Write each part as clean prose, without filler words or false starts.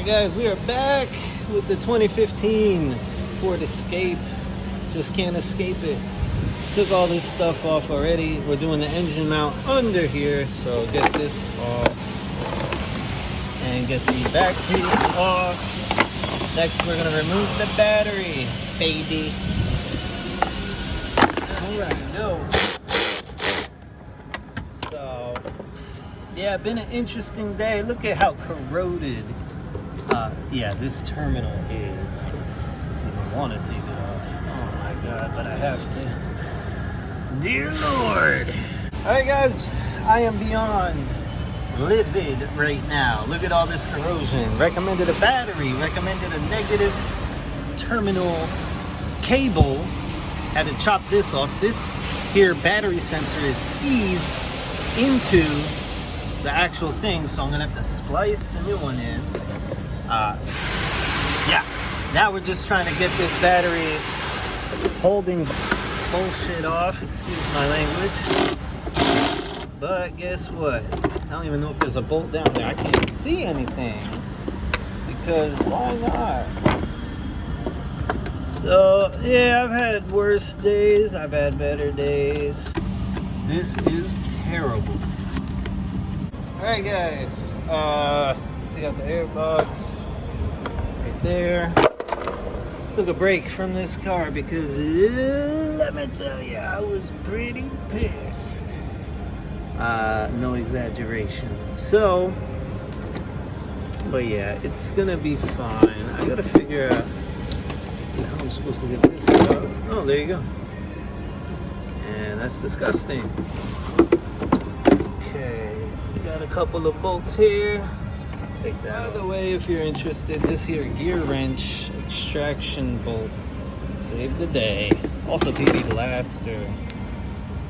Alright guys, we are back with the 2015 Ford Escape. Just can't escape it. Took all this stuff off already. We're doing the engine mount under here, so get this off and get the back piece off. Next we're gonna remove the battery, baby. Alright, no. So yeah, been an interesting day. Look at how corroded yeah, this terminal is. I don't want to take it off. Oh my god, but I have to. Dear Lord. Alright guys, I am beyond livid right now. Look at all this corrosion. Recommended a battery, recommended a negative terminal cable. Had to chop this off. This here battery sensor is seized into the actual thing, so I'm gonna have to splice the new one in. Yeah, now we're just trying to get this battery holding bullshit off, excuse my language. But guess what? I don't even know if there's a bolt down there. I can't see anything because why not? So yeah, I've had worse days, I've had better days. This is terrible. Alright guys, take out the air box right there. Took a break from this car because let me tell you, I was pretty pissed. No exaggeration. So, but yeah, it's gonna be fine. I gotta figure out how I'm supposed to get this out. Oh, there you go. And that's disgusting. Okay, got a couple of bolts here. Take that. By the way, if you're interested, this here gear wrench extraction bolt saved the day. Also PB blaster.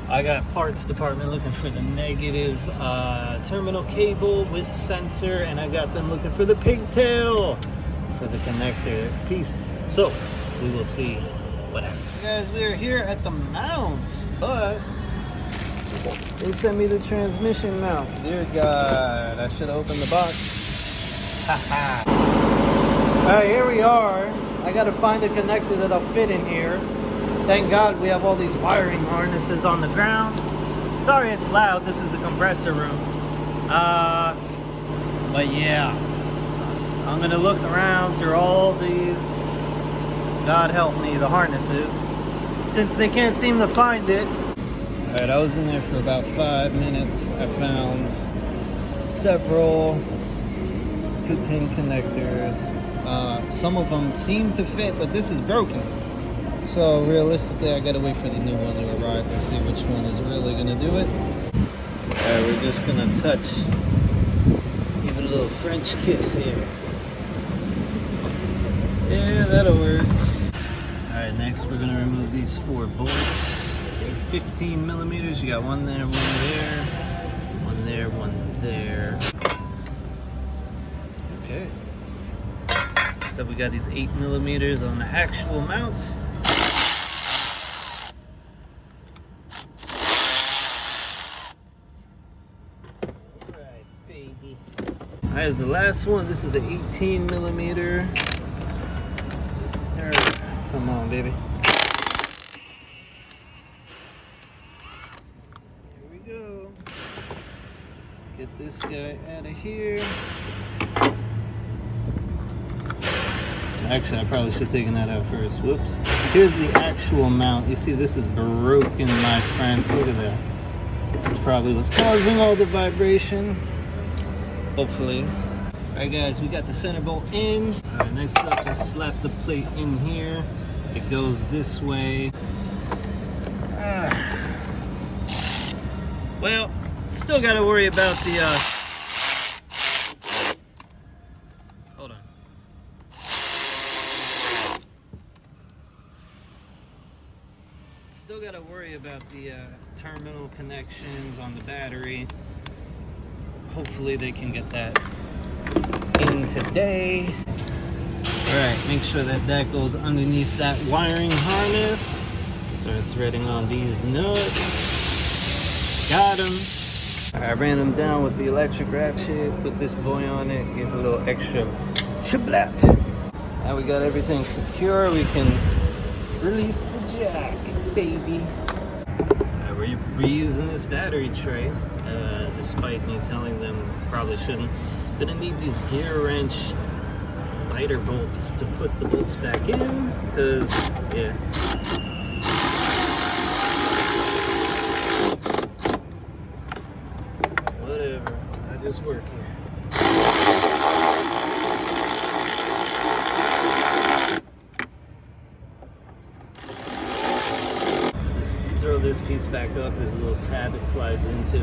I got parts department looking for the negative terminal cable with sensor, and I got them looking for the pigtail for the connector piece. So we will see what happens. Guys, we are here at the mount, but they sent me the transmission mount. Dear God, I should have opened the box. Haha. Alright, here we are. I gotta find a connector that'll fit in here. Thank God we have all these wiring harnesses on the ground. Sorry it's loud, this is the compressor room. But yeah, I'm gonna look around through all these, God help me, the harnesses, since they can't seem to find it. Alright, I was in there for about 5 minutes. I found several 2-pin connectors. Some of them seem to fit, but this is broken. So realistically, I gotta wait for the new one to arrive to see which one is really gonna do it. Alright, we're just gonna touch, give it a little French kiss here. Yeah, that'll work. Alright, next we're gonna remove these 4 bolts. They're 15 millimeters. You got one there, one there, one there, one there. Okay. So we got these 8 millimeters on the actual mount. Alright, baby. Alright, is the last one. This is an 18 millimeter. Alright, come on, baby. Here we go. Get this guy out of here. Actually, I probably should have taken that out first. Whoops. Here's the actual mount. You see, this is broken, my friends. Look at that. That's probably what's causing all the vibration. Hopefully. Alright guys, we got the center bolt in. Alright, next up, just slap the plate in here. It goes this way. Well, still got to worry about the hold on. Still got to worry about the terminal connections on the battery. Hopefully they can get that in today. Alright, make sure that that goes underneath that wiring harness. Start threading on these nuts. Got them. I ran them down with the electric ratchet, put this boy on it, give it a little extra Shablap. Now we got everything secure. We can release the jack, baby. We're reusing this battery tray, despite me telling them probably shouldn't. Gonna need these gear wrench miter bolts to put the bolts back in, because yeah. Whatever, I just work here. Just throw this piece back up. There's a little tab it slides into,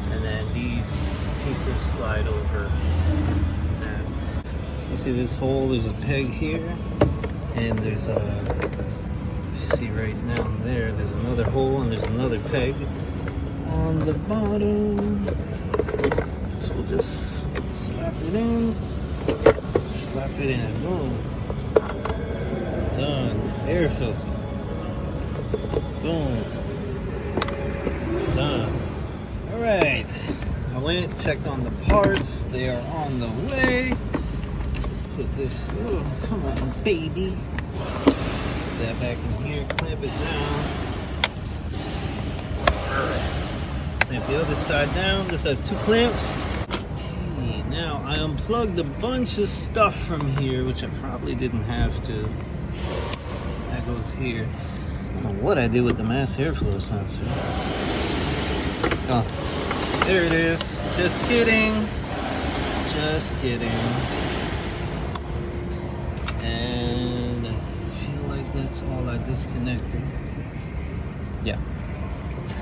and then these pieces slide over that. You see this hole? There's a peg here, and there's a, you see right down there, there's another hole, and there's another peg on the bottom. So we'll just slap it in, boom, done. Air filter, boom, done. All right, I went, checked on the parts, they are on the way. Let's put this, oh, come on, baby. Put that back in here, clamp it down. Clamp the other side down. This has 2 clamps. Okay, now I unplugged a bunch of stuff from here, which I probably didn't have to. That goes here. I don't know what I did with the mass airflow sensor. Oh, there it is. Just kidding. Just kidding. And I feel like that's all I disconnected. Yeah,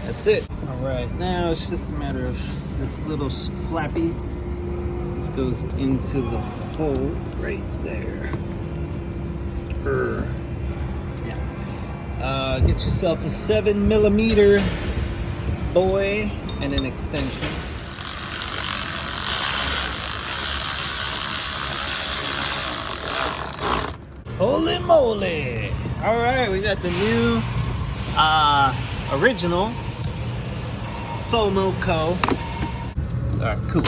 that's it. All right, now it's just a matter of this little flappy. This goes into the hole right there. Yeah. Get yourself a 7mm boy and an extension. Holy moly! All right, we got the new original Fomoco. All right, cool.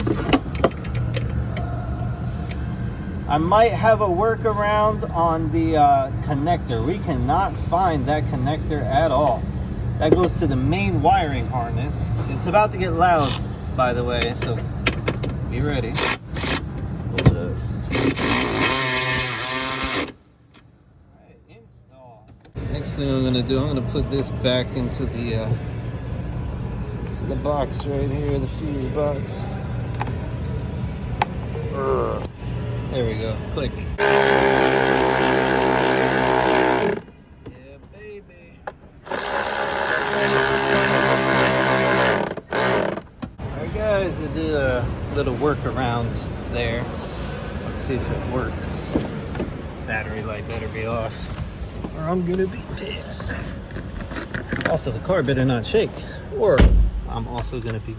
I might have a workaround on the connector. We cannot find that connector at all. That goes to the main wiring harness. It's about to get loud, by the way, so be ready. We'll just... Alright, install. Next thing I'm gonna do, I'm gonna put this back into the box right here, the fuse box. There we go. Click. Yeah, baby. Alright guys, I did a little workaround there. Let's see if it works. Battery light better be off, or I'm gonna be pissed. Also, the car better not shake, or I'm also gonna be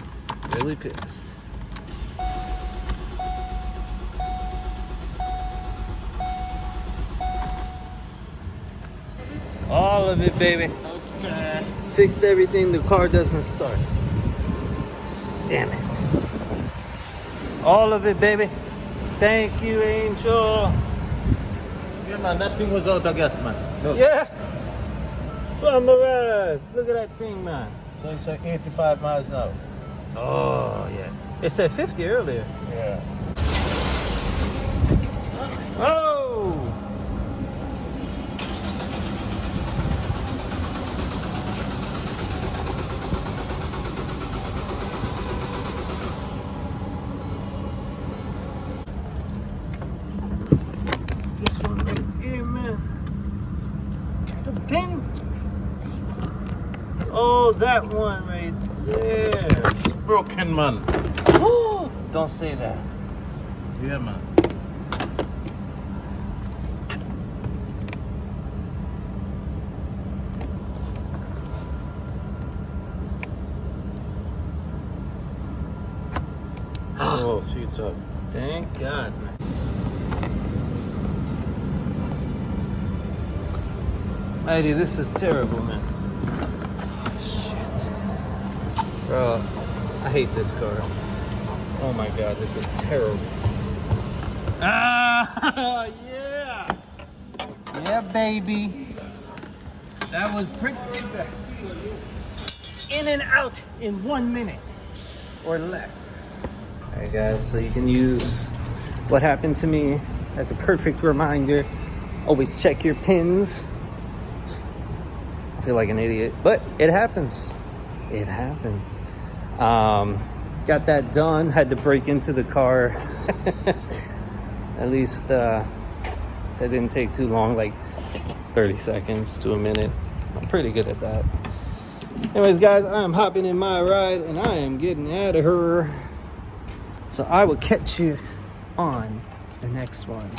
really pissed. All of it, baby. Okay. Fixed everything, the car doesn't start. Damn it. All of it, baby. Thank you, Angel. Yeah, man, that thing was out, I guess, man. Look. Yeah. Bummerous. Look at that thing, man. So it's like 85 miles an hour. Oh, yeah. It said 50 earlier. Yeah. Oh! This one right here, man. The pin. Oh, that one right there. Broken, man. Oh, don't say that. Yeah, man. Oh, sweet up. Thank God, man. Heidi, this is terrible, man. Shit. Bro, I hate this car. Oh my God, this is terrible. Ah, yeah. Yeah, baby. That was pretty good. In and out in 1 minute or less. All right, guys, so you can use what happened to me as a perfect reminder. Always check your pins. I feel like an idiot, but it happens. It happens. Got that done. Had to break into the car. At least that didn't take too long, like 30 seconds to a minute. I'm pretty good at that. Anyways, guys, I am hopping in my ride and I am getting out of here. So I will catch you on the next one.